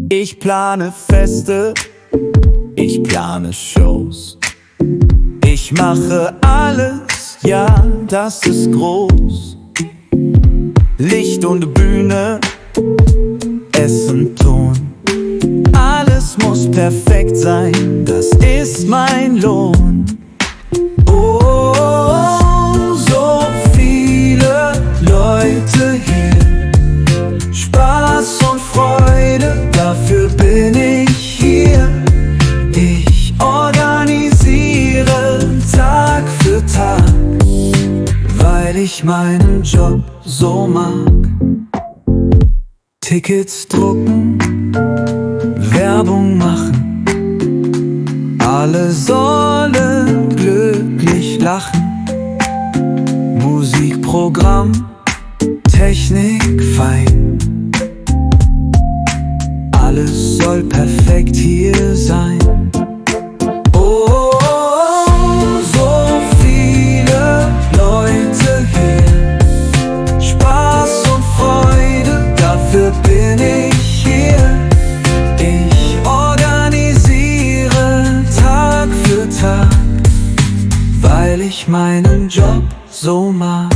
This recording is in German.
Ich plane Feste, ich plane Shows. Ich mache alles, ja, das ist groß. Licht und Bühne, Essen, Ton. Alles muss perfekt sein, das ist mein Lohn. Oh, so viele Leute hier. Spaß und Freude, dafür bin ich hier. Ich organisiere Tag für Tag, weil ich meinen Job so mag. Tickets drucken, Werbung machen, alle sollen glücklich lachen. Musikprogramm, Technik fein, alles soll perfekt hier sein. Oh, so viele Leute hier. Spaß und Freude, dafür bin ich hier. Ich organisiere Tag für Tag, weil ich meinen Job so mag.